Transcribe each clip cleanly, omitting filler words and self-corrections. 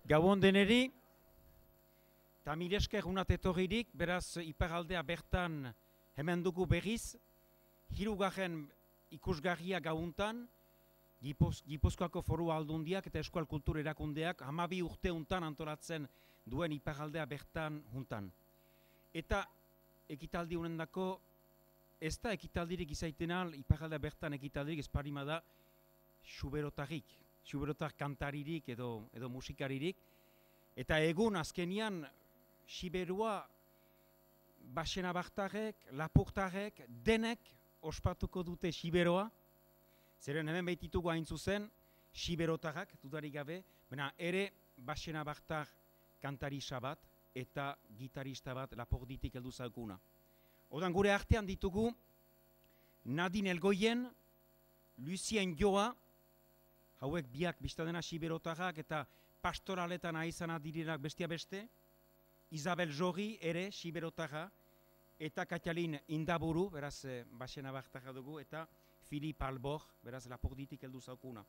Gabon deneri, eta mil esker unat etorririk, beraz iparaldea bertan hemen dugu berriz, hirugarren ikusgarria gauntan, Gipuzkoako Foru Aldundiak eta Eskual Kultur Erakundeak 12 urte untan antolatzen duen iparaldea bertan juntan. Eta ekitaldi unendako, ez da ekitaldirik izaiten al, iparaldea bertan ekitaldirik esparima da xuberotar kantaririk edo musikaririk. Eta egun azkenian, Xiberua, Baxenabartarrek, Lapurtarrek, denek ospatuko dute Xiberoa. Zeren hemen behititugu hain zuzen, Xiberotarrak, dudarik gabe, baina ere Baxenabartar kantarisa bat eta gitarista bat Lapurditik heldu zaukuna. Odan gure artean ditugu Nadine Elgoien, Lucien Joa, hauek biak biztadena Xiberotarrak eta pastoraletan aizana dirirak bestia beste, Isabel Jorri ere Xiberotarra, eta Katalin Indaburu, beraz Baxenabartarra dugu, eta Filip Albor, beraz Lapurditik heldu zaukuna.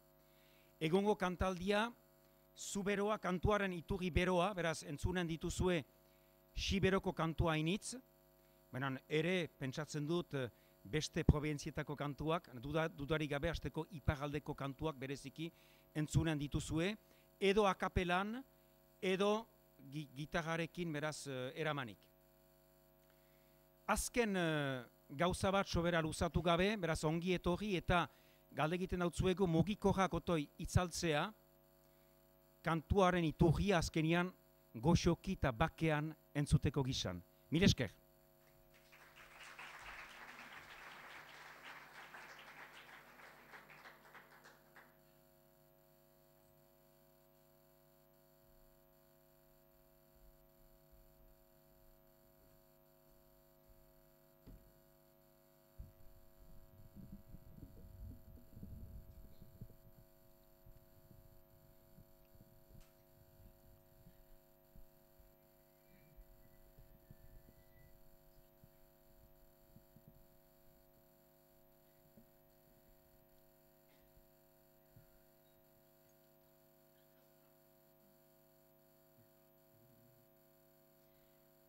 Egongo kantaldia, Zuberoa, kantuaren iturri beroa, beraz entzunen dituzue Xiberoko kantua initz, baina ere pentsatzen dut beste provintzietako kantuak, dudarik gabe hasteko iparaldeko kantuak bereziki entzunen dituzue, edo akapelan, edo gitarrarekin beraz eramanik. Azken gauza bat sobera luzatu gabe, beraz ongi etorri eta galdegiten dautzuegu mugikorrak otoi itzaltzea, kantuaren iturria azkenian goxoki eta bakean entzuteko gizan. Mil esker.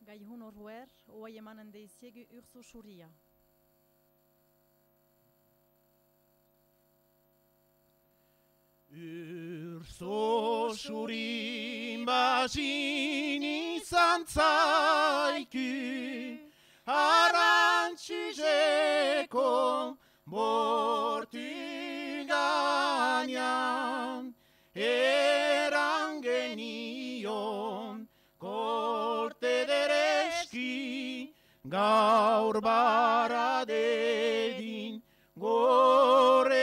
Gaihun horruer, oai emanen deiziegu urzu suria. Urzo suri mazin izan zaiku, arantxizeko bortu gainan, eran genion korte dereski, gaur bara dedin gorekin.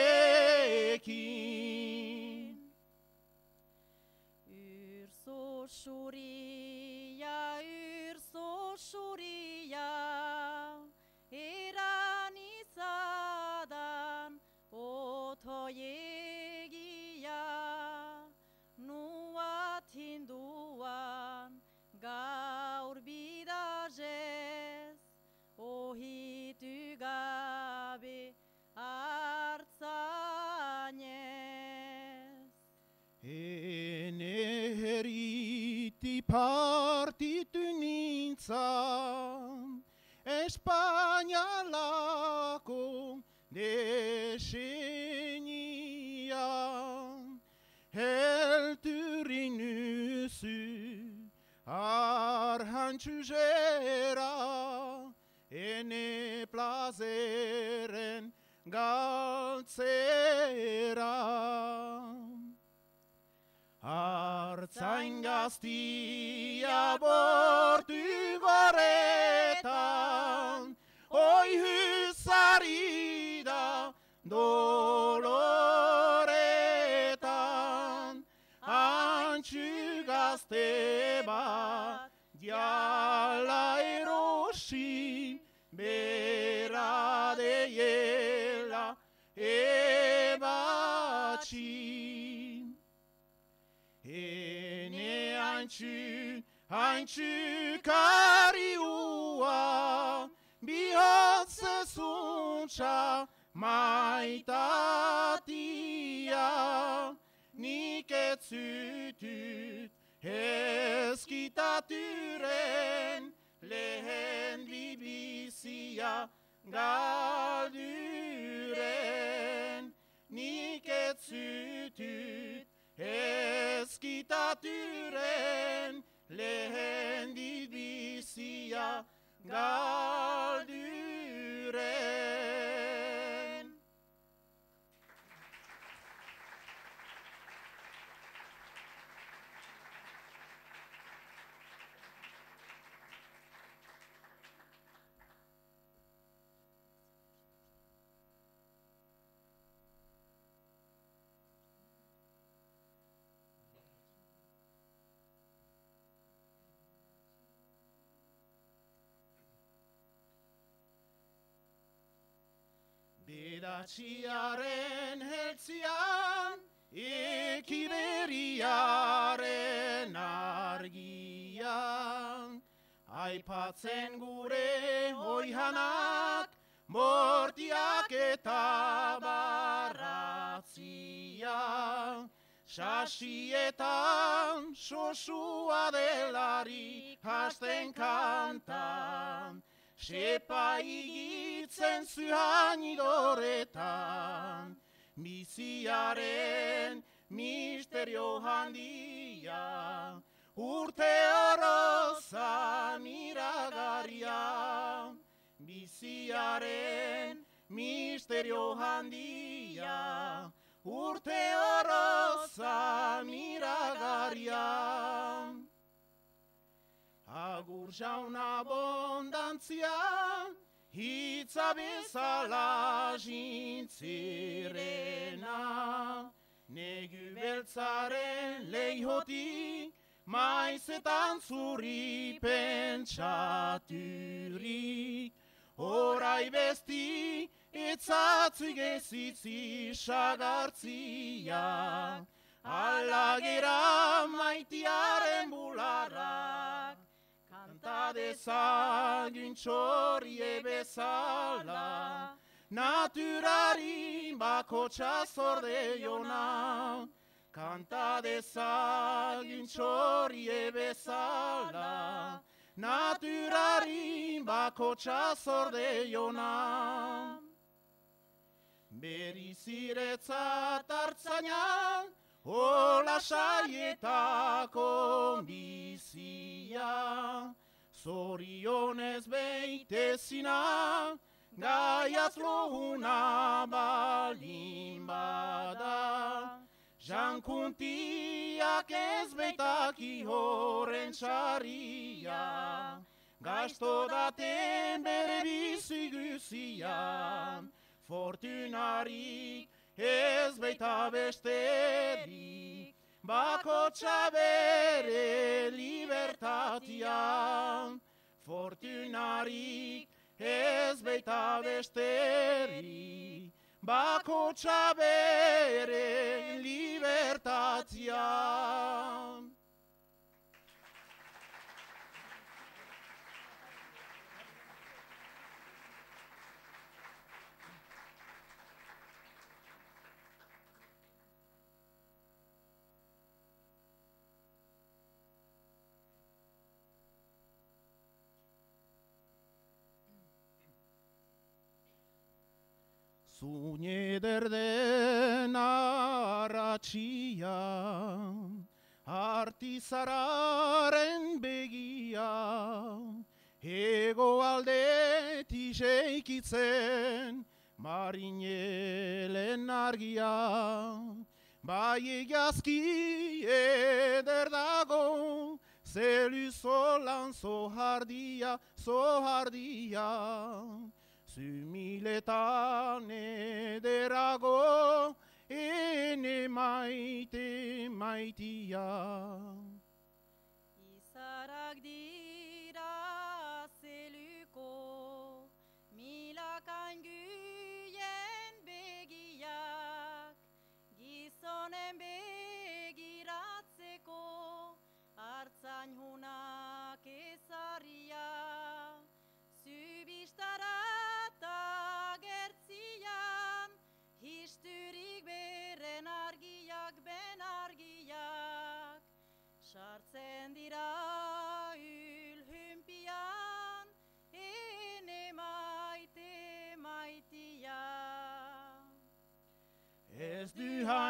Urzo suria, eran izadan otoiegia, nuat hinduan gaur bidazez, ohitu gabe hartzanez. Ene heriti partitu nintzan, Espainialako desenian, helturin nuzu, arhantzuzera, ene plazeren galtzera. Artzain gaztia bortu goretan, oi huzari da doloretan, antxu gazte bat diala erosi, bera deiela ebatxi. Ene haintxu kariua, bihotze zuntza maitatia, nik ez zutut ezkitaturen lehen bibizia galduren, nik ez zutut ezkitaturen lehen bibizia galduren. Bedatxiaren heltzian, ekiberiaren argian, aipatzen gure oihanak, mortiak eta barratzia, sasietan sosua delarik hasten kantan, sepa igitzen zuhan idoretan, biziaren misterio handia, urte oroza miragaria, biziaren misterio handia, urte oroza miragaria. Agur jauna abondantzia, hitza bezala jintzirena, negu beltzaren leihotik, maizetan zurri pentsaturik, orai besti etzatzik ezitzi sagartzia, alagera maitiaren bularrak, kanta dezagun txorrie bezala, naturari bakotxa zorde jona, kanta dezagun txorrie bezala, naturari bakotxa zorde jona. Beriziretzat hartzainan, hola saietako bizia, zorionez beitezina, gaiaz lohuna balin bada, jankuntiak ez beitaki horren txarria, gasto daten bere bizi guzian, fortunarik ez beita besterik, bakotxa bere libertatia, fortunarik ez beita besterik, bakotxa bere libertatia. Zune derden arratxia, artizararen begia, ego aldetik eikitzen, marinelen argia, bai egazki eder dago, zelu zolan zohardia, Zumiletan ederago, ene maite maitia. Izarak dira zeluko, milakan guien begiak, gizonen begiratzeko, hartzain hunak ezarria, zubistara gertzian, histurik beren argiak ben argiak, sartzen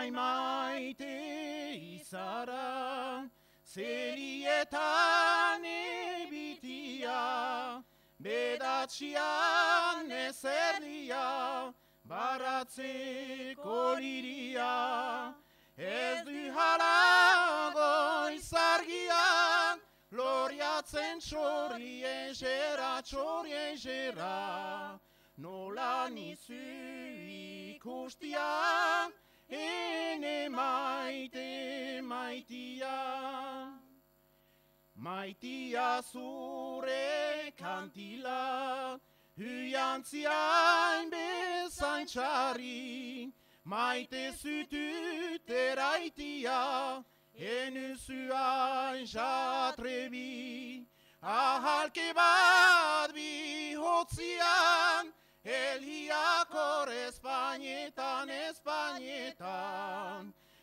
hain maite izara, zerietan ebitia, bedatxian ezerdia, baratzeko liria, ez du halago izargiak, loriatzen txorrien xera, nola nizu ikustia, ene maite maitia. Maitia zure kantila, huiantziain bezain txarri, maite zutut eraitia, enuzuain jatrebi, ahalke bat bihotzian, elhiakor Espainetan,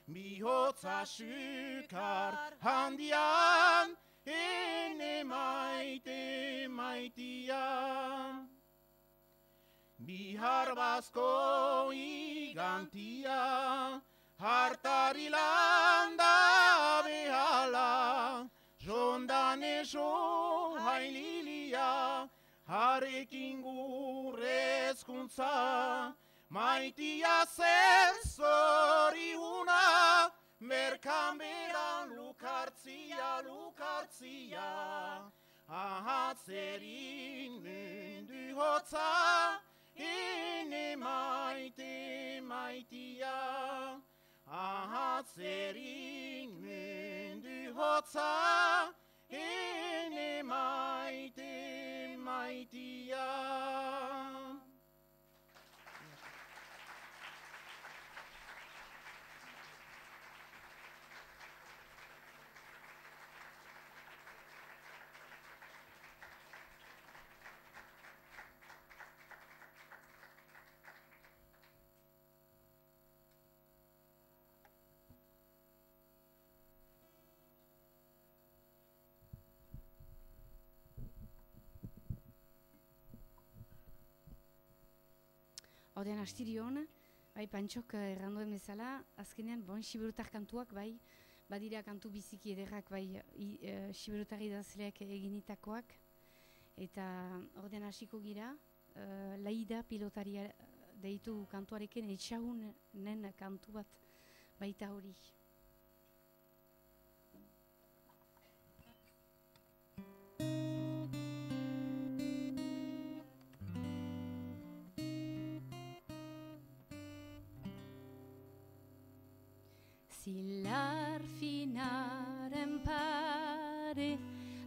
bihotza sukar handian, ene maite maitia. Bihar bazko igantia, hartari landa behala, jondan eso haililia, harekin gurrezkuntza, maitia zer zorihuna, merkan beran lukartzia, ahatzerin mundu hotza, ene maite maitia. Ahatzerin mundu hotza, ene maite maitia. Ordean astirion, bai Pantxok erranduen bezala, azkenean bon Xiberotar kantuak bai, badira kantu biziki ederrak bai Xiberotar idazleak eginitakoak, eta ordean hasiko gira, Laida pilotaria deitu kantuarekin etxagunen kantu bat baita hori. Zilar finaren pare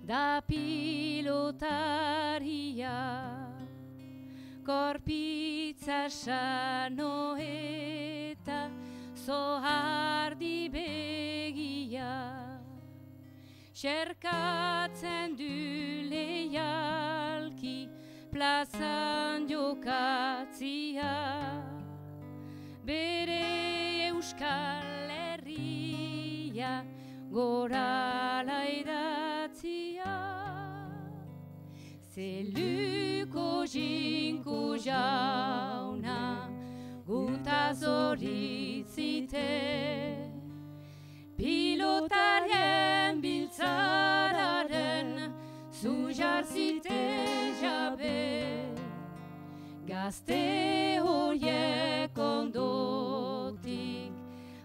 da pilotaria, korpitza sano eta zohardi begia, xerkatzen du leialki plazan jokatzia, bere euskal gorala idatzia, zeluko jinko jauna guta zoritzite, pilotarien biltzararen zujarzite jabe, gazte horiek ondotik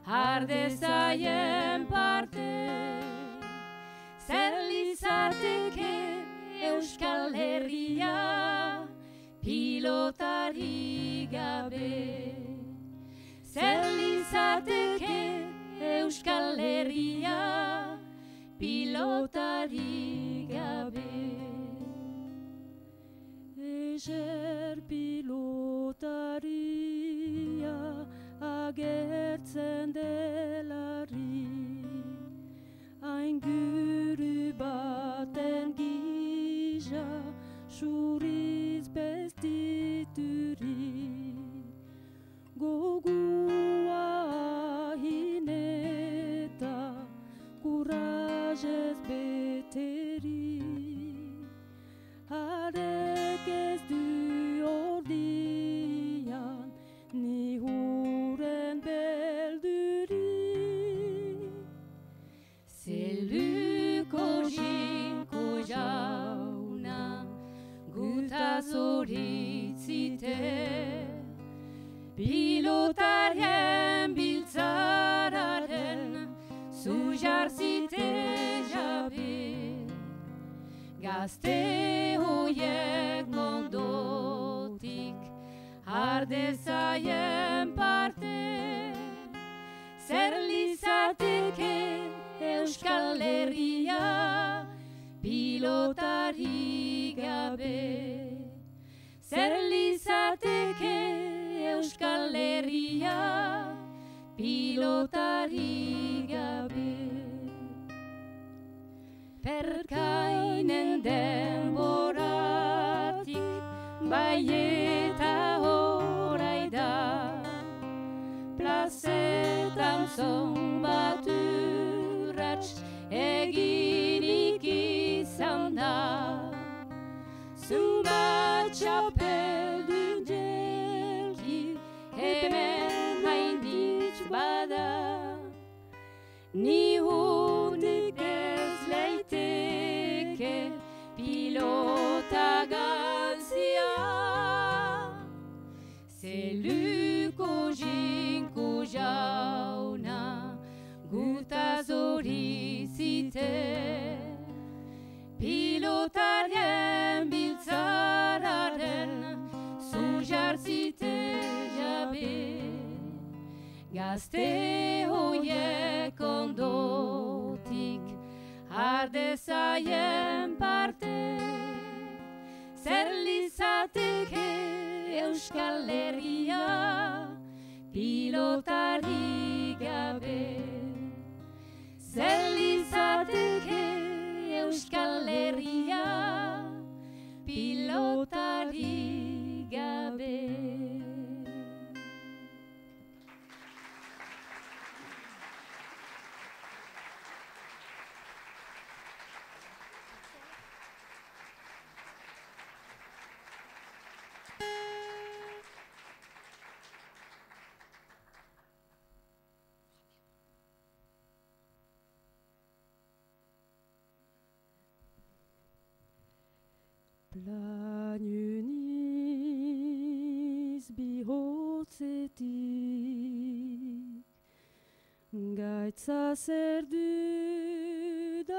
ardezaien parte, zer lizateke Euskal Herria pilotari gabe, zer lizateke Euskal Herria pilotari gabe. Ezer pilotaria agertzen delari, hain guru baten gisa suriz bestituri, gogua hineta kurajez beteri, harek ez du ordian ni huren beldur zoritzite, pilotarien biltzararen zujarzite jabe. Gazte hoiek nondotik ardezaien parte, zer lizateke Euskal Herria pilotari gabe. Zer lizateke Euskal Herria pilotari gabe. Perkainen denboratik bai eta horai da, plazetan zonbat urrats eginik izan da. Zumbat txapeldun jelki hemen haindik bada, ni hundik ez leiteke pilota gantzia. Zeluko jinko jauna gutaz hori zite, pilotarien biltzararen zujarzite jabe. Gazte hoiek ondotik ardezaien parte, zer lizateke Euskal Herria pilotari gabe. Zer lizateke Euskal Herria pilotari gabe. Planuniz bihotzetik, gaitza zer dudan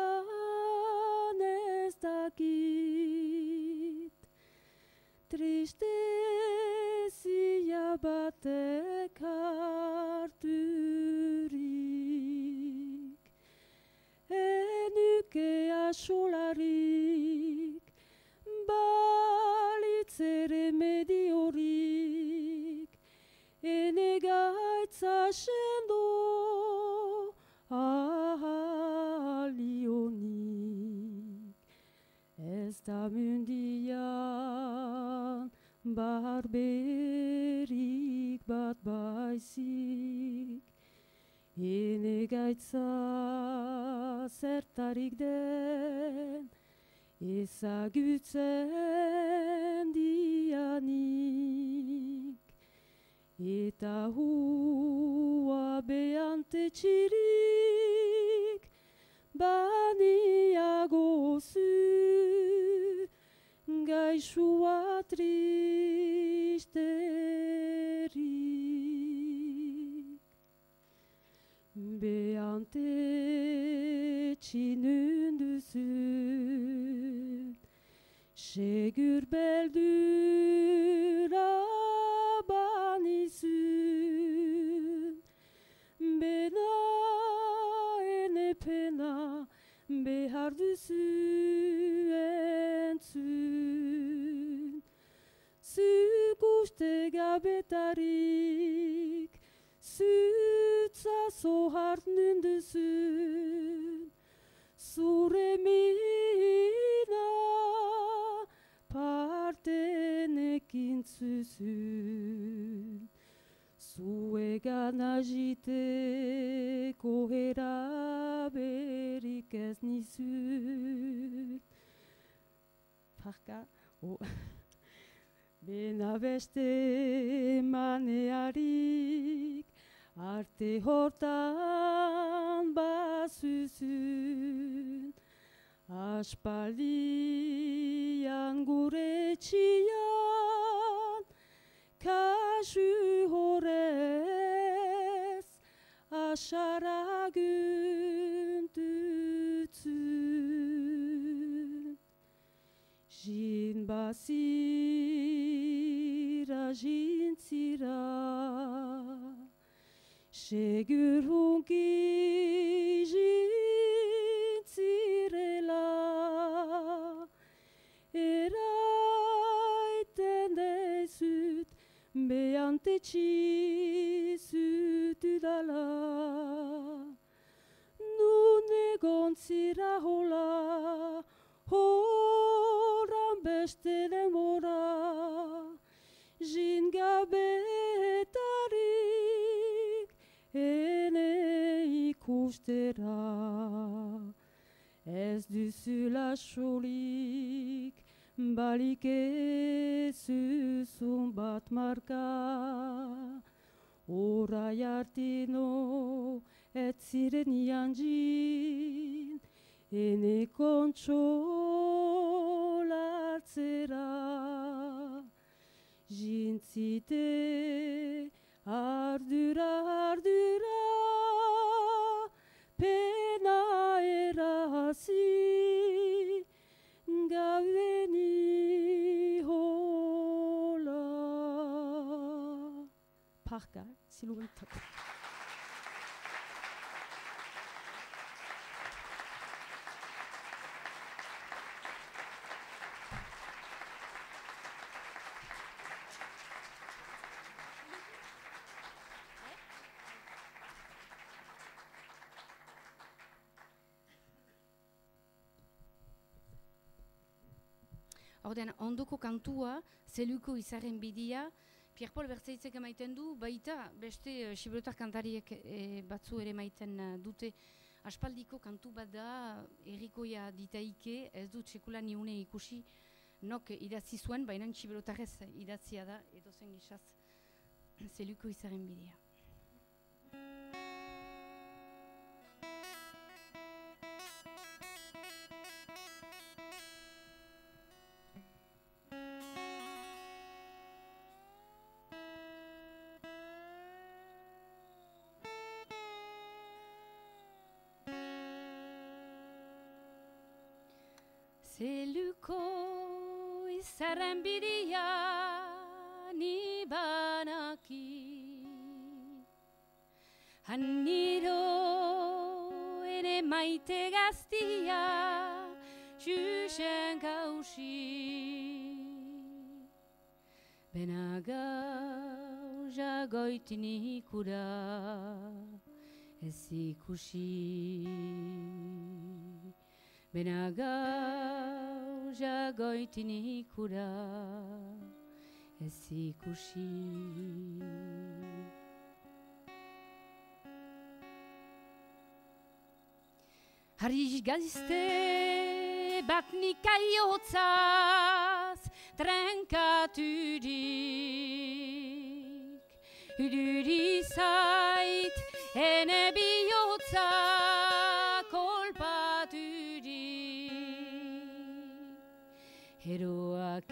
ez dakit. Tristezia batek harturik, enuke asolarik, balitzere mediorik, ene gaitza sendo ahalionik. Ez da mundian barberik bat baizik, ene gaitza zertarik den, ezagutzen dianik. Eta hua beante txirik, baniago zu, gaixua tristerik. Beante txinun duzu, segur beldura banizun, bena ene pena behar duzu entzun. Zuk uste gabetarik, zutza zohart nunduzun, zure mina partenekin zuzun. Zuegan agiteko eraberik ez nizun. Parka, bena beste manearik, arte hortan bazuzun. Aspaldian gure txian saraguntutzun jin basira jintzira segur hunki jintzirela eraiten dezut beantetxi zutudala nun egontzira hola horan beste denbora jingabetarik ene ikustera ez duzula solik balik ezuzun bat marka orai artino ez ziren ianjin ene kontsolatzera jintzite ardura pena erasi gabeni hola parka siluentako. Ordean, ondoko kantua, zeluko izarren bidia, Pierre Paul Bertzaitzek emaiten du, baita beste Xiberotar kantariek batzu ere emaiten dute. Aspaldiko kantu bat da, errikoia ditaike, ez dut sekula niune ikusi, nok idatzi zuen, baina Xiberotarrez idatzia da, edo zen gisaz, zeluko izarren bidia. Zeluko izarren bidia ni banaki Hanniro ere maite gaztia xuxen gauzi Benagau jagoitin ikura ez ikusi Benagau jagoitin ikura ez ikusi Harriz gazte bat nikaiotzaz trenkaturik Uduri zait ene bihotza Heroak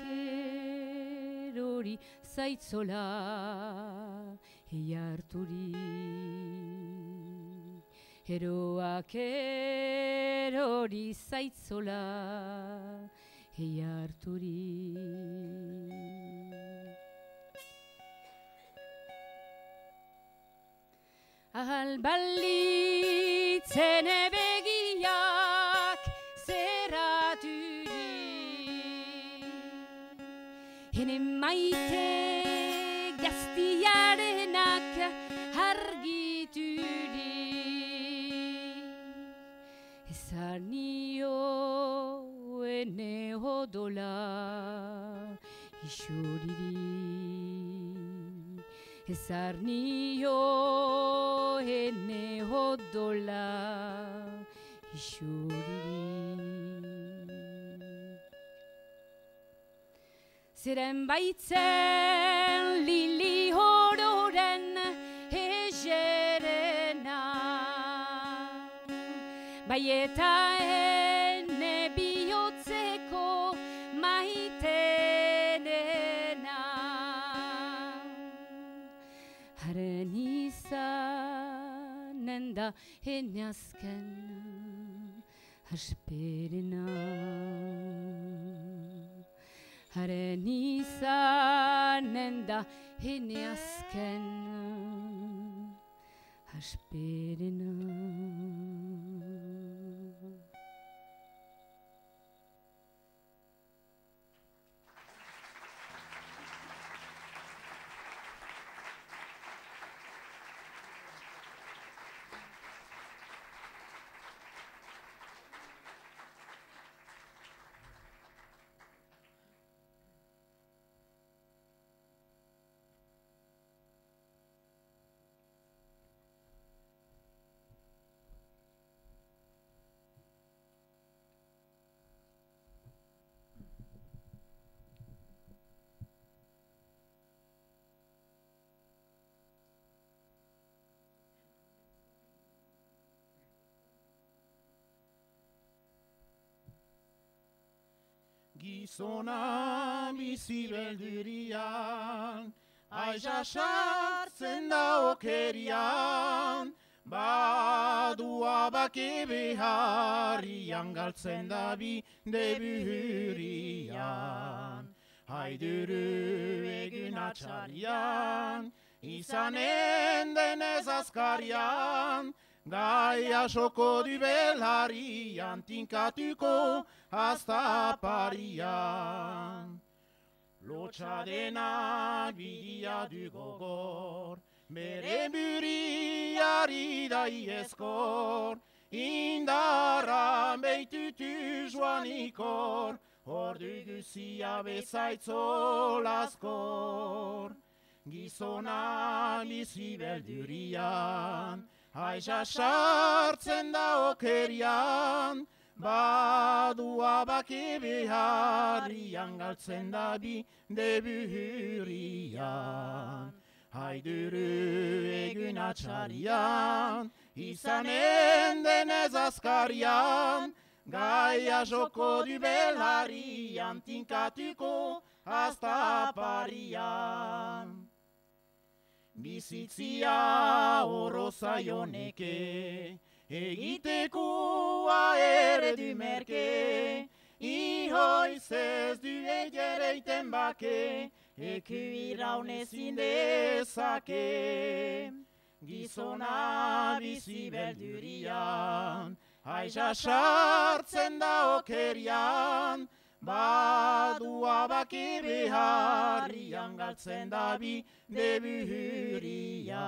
erori zaitzola heiarturi Heroak erori zaitzola heiarturi Albalitzen begiak Hene maite gaztiarenak argituri Ezarnio ene odola isuriri Ezarnio ene odola isuriri Ziren baitzen lili hororen egerena Bai eta ene bihotzeko maitenena Haren izan da hene azken hasperena. Haren izanen da hene azken hasperena. Gizona bizi beldurian, aiza sartzen da okerian, badua bake beharrian, galtzen da bide bihurian. Haiduru egun atxarian, izanen denez azkarian, gaia soko du belharian, tinkatuko hasta parian. Lotsa dena bidia du gogor, bere buriari da ieskor, indarra beitutu joanikor, ordu guzia bezaitzola Gizona bizi beldurian, aiza sartzen da okerian, badua bake beharrian, galtzen da bide bihurian. Haiduru egun atxarian, izanen denez azkarian, gaia joko du belharian, tinkatuko hasta parian. Bizitzia oro zaioneke, egitekoa ere du merke, ihoiz ez du egereiten bake, eku iraun ezin dezake. Gizona bizi beldurian, aiza sartzen da okerian, badua bake beharrian, galtzen da bide bihurian.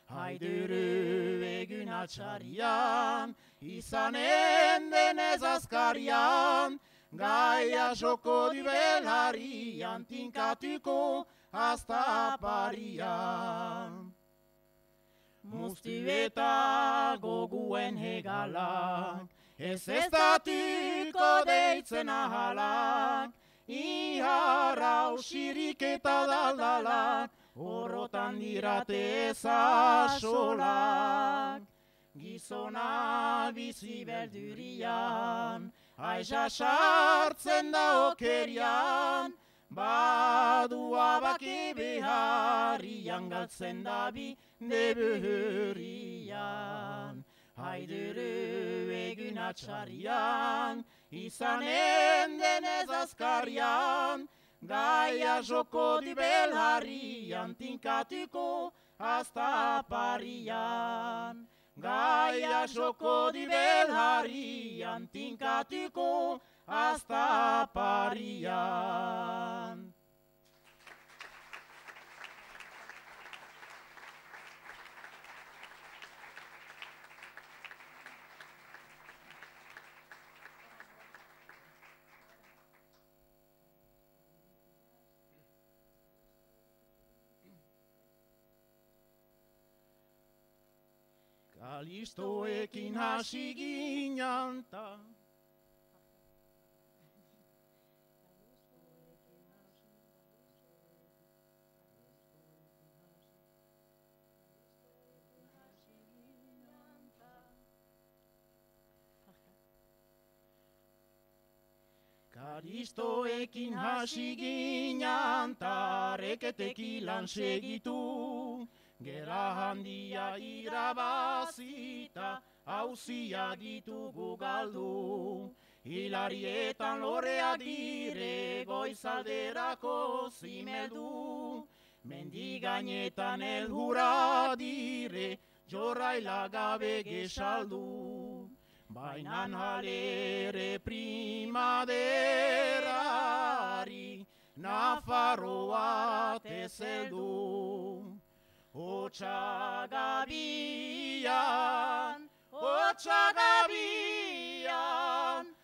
Haiduru egun atxarian, izanen denez azkarian, gaia joko du belharian, tinkatuko hasta parian. Muztu eta goguen hegalak, ez datuko deitzen ahalak, iharra usirik eta daldalak, horrotan dirate ezasolak. Gizona bizi beldurian, aiza sartzen da okerian, badua bake beharrian, galtzen da bide bihurian. Haiduru egun atxarian, izanen denez azkarian, gaia joko du belharian, tinkatuko hasta parian. Gaia joko du belharian, tinkatuko hasta parian. Kalistoekin hasi ginen ta. Kalistoekin hasi ginen ta, reketekilan segitu, Gera handia irabazita, hauzia ditugu galdu. Hilarietan loreak dire, goizalderako zimeldu. Mendi gainetan elhura dire, jorraila gabe gesaldu. Bainan halere primaderari, Nafarroa tezeldu. Otsagabian,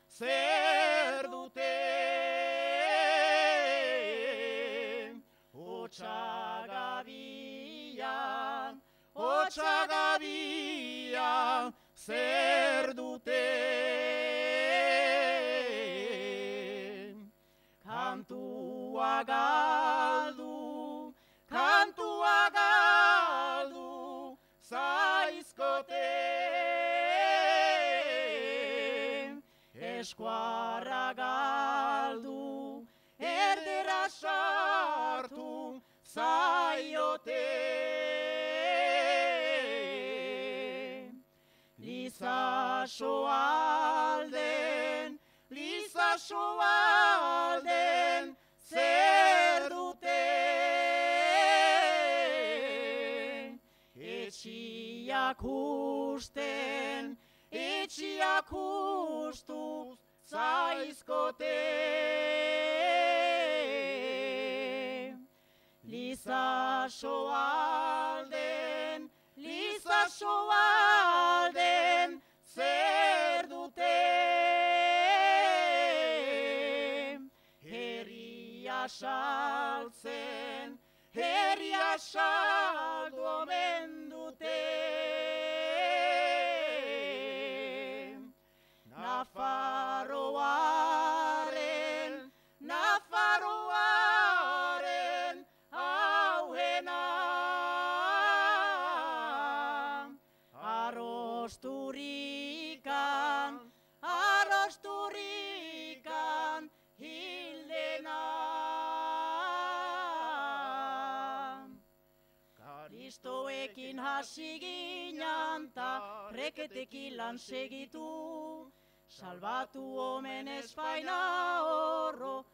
zer dute? Otsagabian, zer dute? Kantua galdu, zaizkote. Eskuarra galdu, erdera sartu, zaiote. Lizasoalden, zer dute? Etxiak ustu, zaizkote. Lizasoalden, zer dute? Herria saldu omen dute. Nafarroaren hauena, arrosturikan hildena. Karistoekin hasi ginen ta reketekin lan segitu. Salbatu omen Espaina oro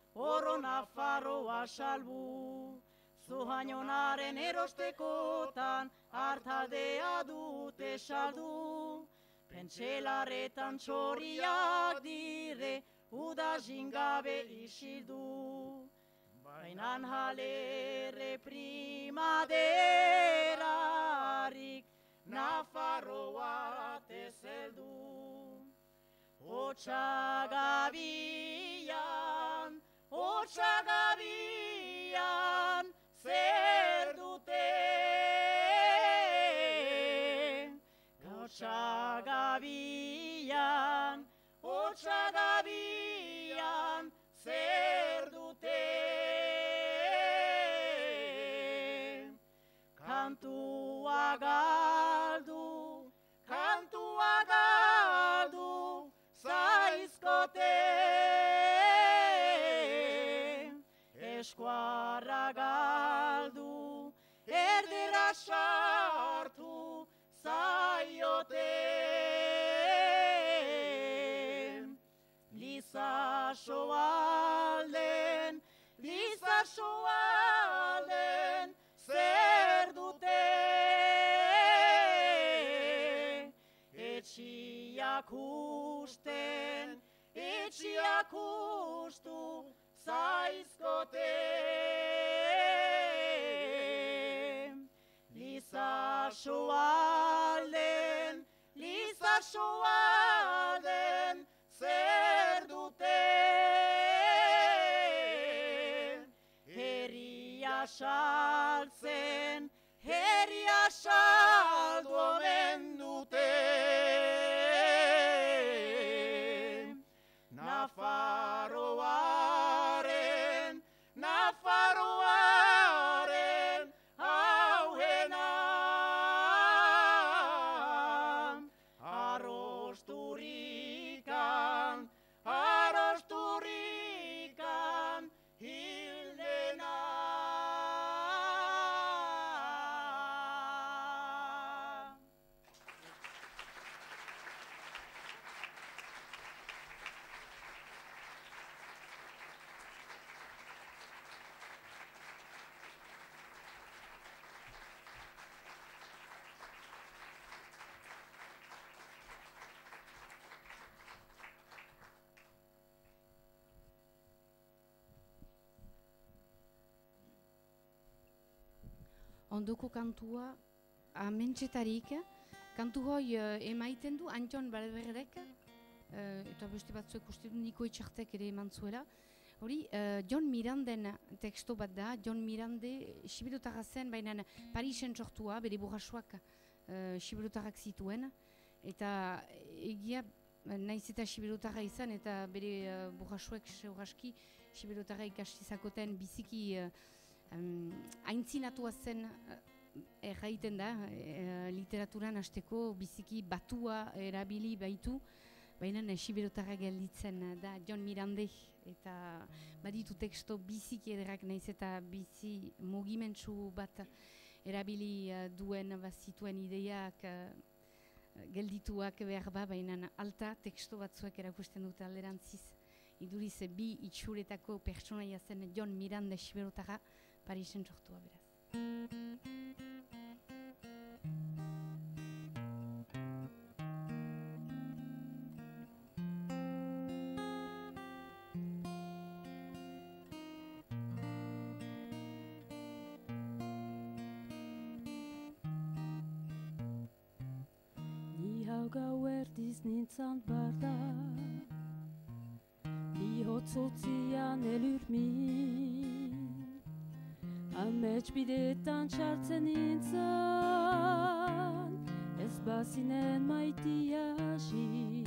Nafarroa salbu. Zuhainonaren erostekotan hartaldea dute saldu. Pentselaretan txoriak dire, udazin gabe isildu. Bainan halere primaderarik, Nafarroa tezeldu. Otsagabian, zer dute? Otsagabian, zer dute? Kantua galdu, zaizkote. Eskuarra galdu, erdera sartu, zaiote. Lizasoalden, zer dute? Etxiak ustu, zaizkote. Lizasoalden, zer dute? Herria saldu omen dute. Nafarroaren hauena, arrosturikan hildena. ondoko kantua amentxetarik, kantu hoi emaiten du Anton Balberdek, eta beste batzuek uste du Niko Etxartek ere eman zuela. Hori, John Miranden teksto bat da, John Mirande siberotarra zen, baina Parisen sortua, bere burrasuak siberotarrak zituen, eta egia naiz eta siberotarra izan, eta bere burrasuek seuraski siberotarra ikastizakoten biziki aintzinatua zen erraiten da, literaturan hasteko biziki batua erabili baitu, baina siberotarra gelditzen da John Mirande, eta baditu teksto biziki ederrak naiz eta bizi mugimentsu bat erabili duen bazituen ideiak geldituak behar baina alta teksto batzuek erakusten dute alderantziz. Iduriz bi itxuretako pertsonaia zen John Miranda siberotarra Parisen sortua beraz. Ni hau gau erdiz nintzan barda, bihotzotzian elurmin, amets bidetan txartzen nintzan, ez bazinen maitia hasi.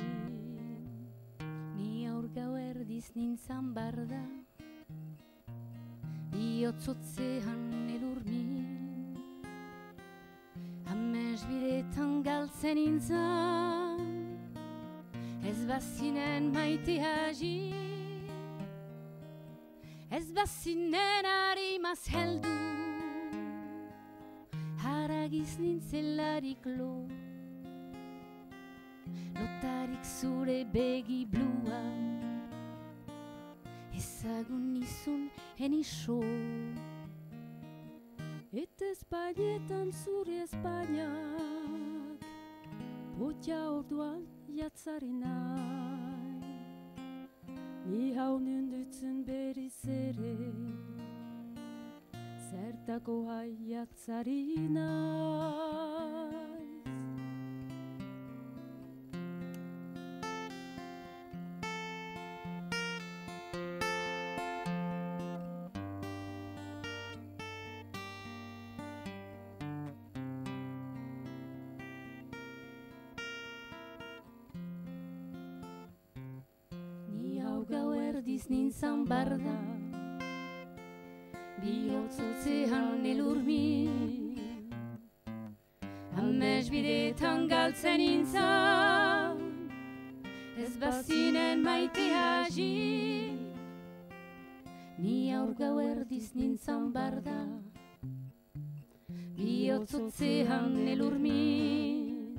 Ni aur gau erdiz nintzan barda, bihotzotzean elurmin, amets bidetan galtzen nintzan, ez bazinen maite hasi. Ez bazinen harimaz heldu, haragiz nintzelarik lo, lotarik zure begi blua, ezagun nizun eniso. Eta Espainetan zure Espainiak, potia orduan jatzari nahi. Ni hau nundutzen berriz ere, zertako jatzari naiz. Gau erdiz nintzan barda, bihotzotzean elurmin, amets bidetan galtzen nintzan, ez bazinen maite hasi. Ni aur gau erdiz nintzan barda, bihotzotzean elurmin,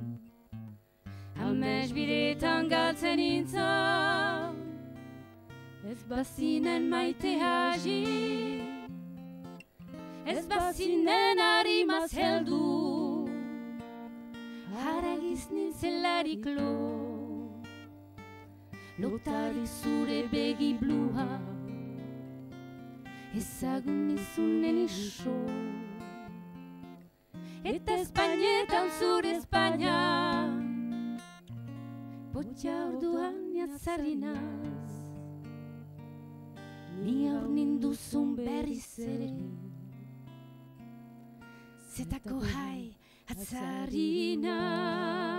amets bidetan galtzen nintzan, ez bazinen maite hasi, ez bazinen harimaz heldu, haragiz nintzelarik lo, lotari zure begi blua, ezagun nizunen iso. Eta Espainetan zure Espainia, potia orduan jatzari naiz. Ni hor ninduzun berriz ere, zetako jai atzari naiz.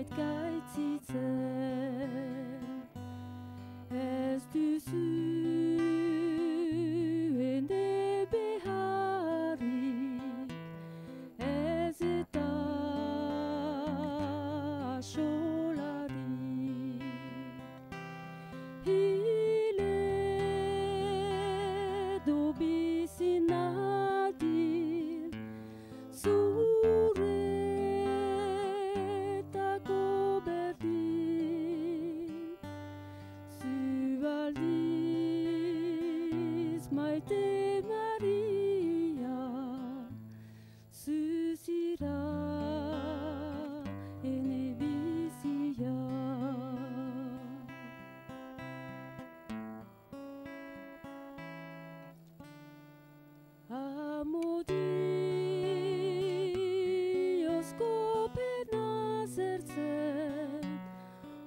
zenbait gaitzitzen. Ez duzu ene beharrik, ez eta asolarik. Hile do bizi nadir, zuretako berdin. Zualdiz maite Maria, zuzira ene bizia. Amodiozko pena zertzen,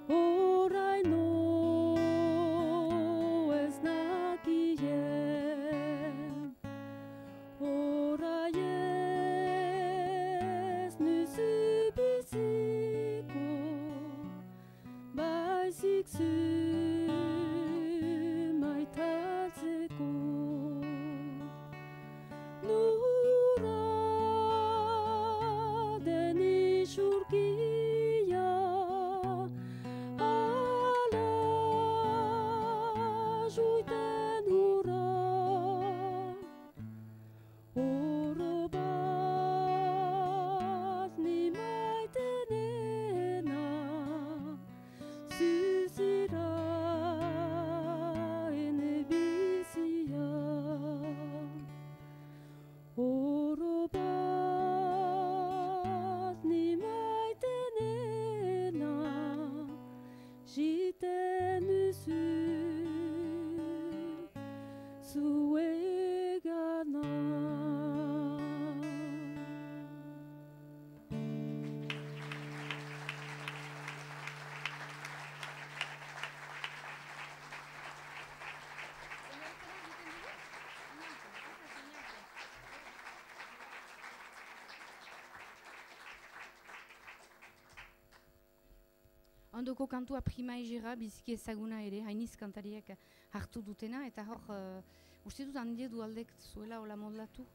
oraino ez nakien. Orai ez nuzu biziko, baizik zu maitatzeko. Nura den isurkia, ala juiten hura. Oro bat ni maitenena, zuzira ene bizia. Oro bat ni maitenena, jiten duzu zuegana. Ondoko kantua Prima Egera, biziki ezaguna ere, hainiz kantariek hartu dutena, eta hor, uste dut handia du aldek zuela hola moldatu.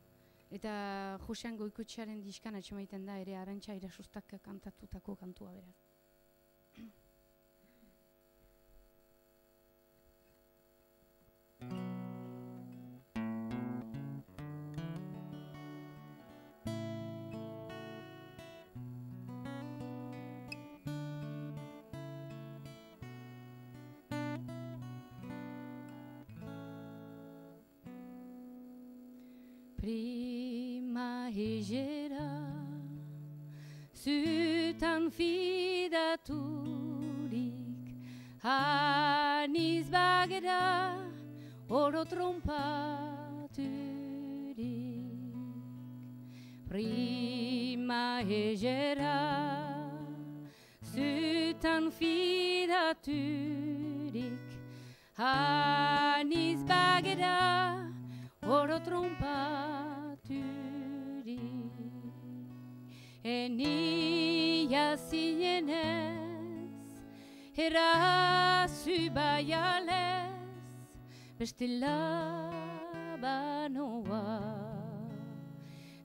Eta Josean Goikotxearen diskan atxemaiten da ere Arantxa Irasustak kantatutako kantua beraz. Prima Egera, zutan fidaturik, haniz bagera, oro trompaturik. Prima Egera, zutan fidaturik, haniz bagera, oro trompaturik. Enia zinenez, errazu baialez, bestela banoa.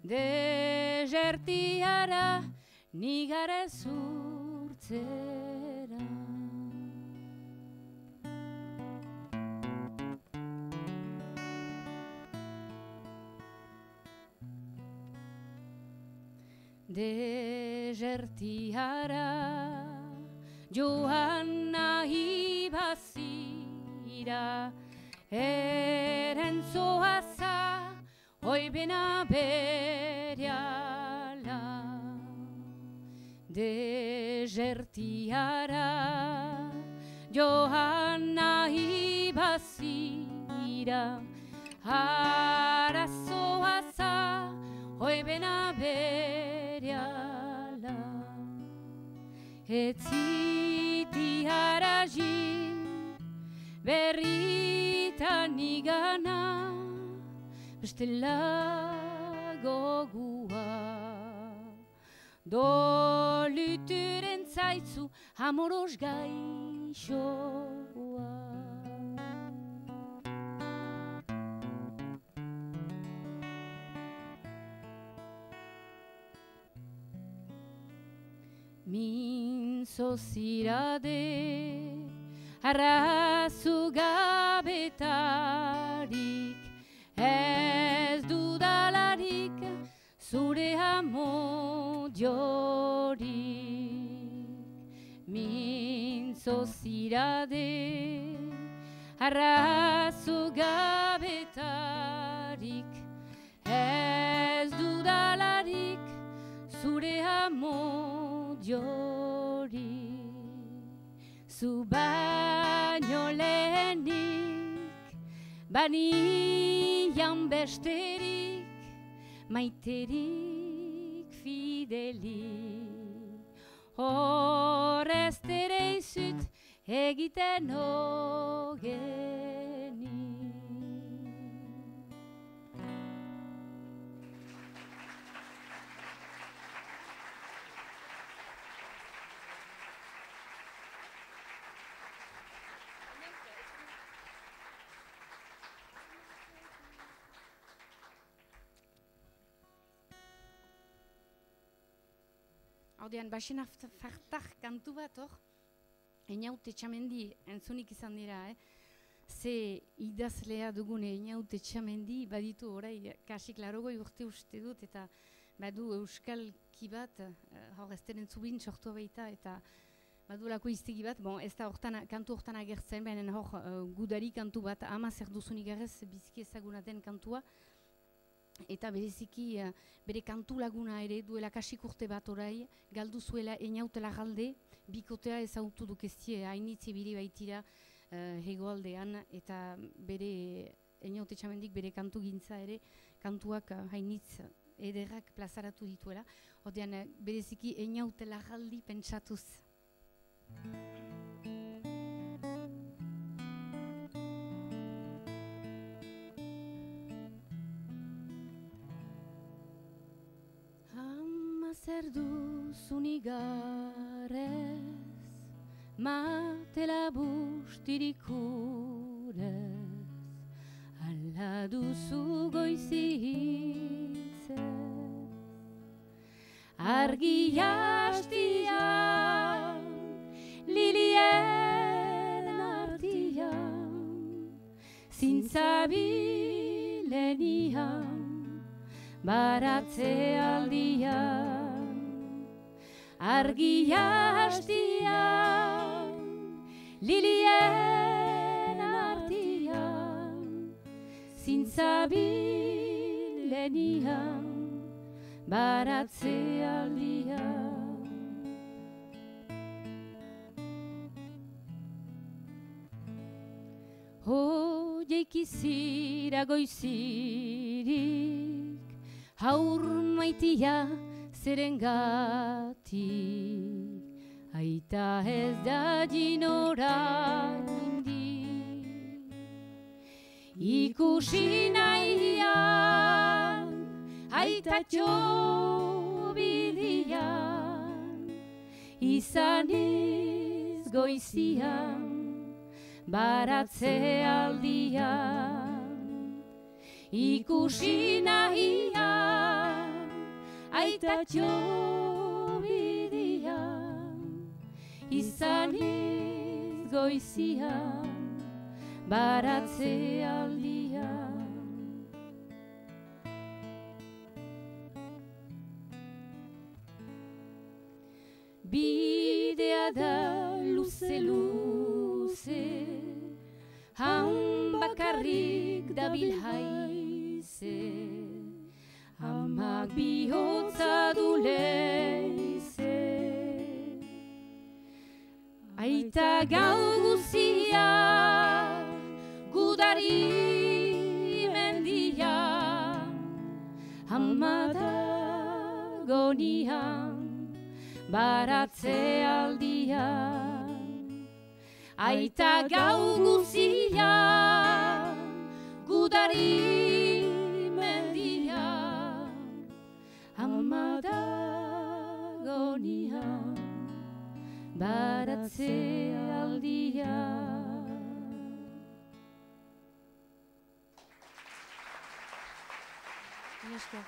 Desertiara nigara zurtzera. Desertiara joan nahi bazira, eren zoaza oibena bereala. Desertiara joan nahi bazira, arazoaza oibena bereala. Etziti harajin berritan igana, bestela gogua doluturen zaizu amoros gaixoa. Mintzo zirade arrazu gabetarik, ez dudalarik zure amodiorik. Mintzo zirade arrazu gabetarik, ez dudalarik zure amodiorik. Zu baino lehenik, banian besterik, maiterik fidelik. Horrez tere izut egiten ogenik. Ordean, basena fartak kantu bat, hor, Einaute Txamendi entzunik izan dira, ze idazlea dugune Einaute Txamendi baditu orai kasik 80 urte uste dut, eta badu euskalki bat, hor ez denen zubin sortua baita, eta badu lako iztegi bat, bon, ez da kantu hortan agertzen, benen hor gudari kantu bat, ama zer duzunik garez biziki ezaguna den kantua, eta bereziki bere kantu laguna ere duela kasik urte bat orai, galdu zuela Einaute Larralde, bikotea ezautu dukeztie hainitzi biri baitira hegoaldean, eta bere Einaute Txamendik bere kantu gintza ere, kantuak hainitz ederrak plazaratu dituela. Ordean bereziki Einaute Larraldi pentsatuz. Zer duzun igarrez, matela bustirik urez, ala duzu goizitzez. Argi hastian, lilien artian, zintzabilenian, baratze aldian. Argi hastian, lilien artian, zintzabilenian, baratze aldian. Hoiek izira goizirik, haur maitia zerengatik, aita ez da jinora indik. Ikusi nahian, aitatxo bidian, izaniz goizian, baratze aldian. Ikusi nahian, aitatxo bidian, izaniz goizian, baratze aldian. Bidea da luze-luze, han bakarrik dabil haize, amak bihotza du leize. Aita gau guzia, gudari mendia, ama dagonian, baratze aldian. Aita gau guzia, gudari mendia, ama dagonian, baratze aldia. Mila esker.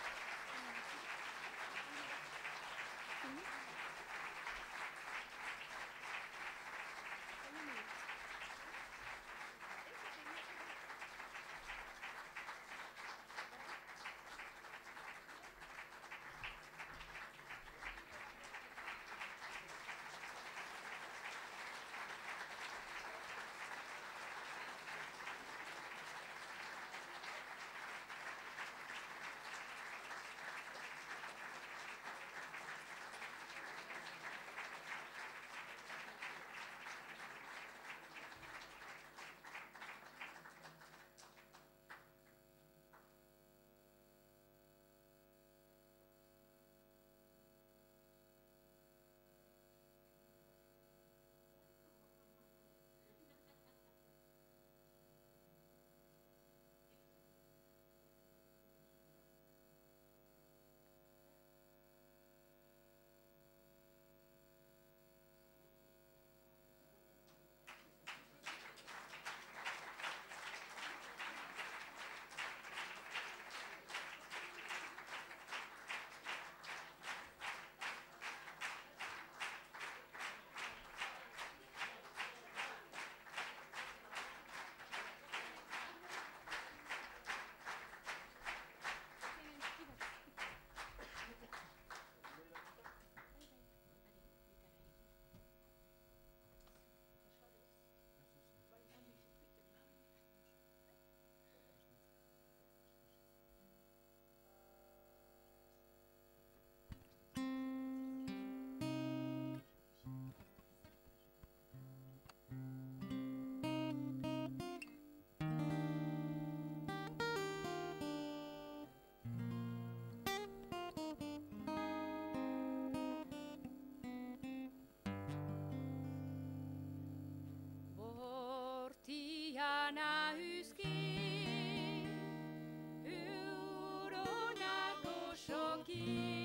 Bortiana hüski, uronako soki.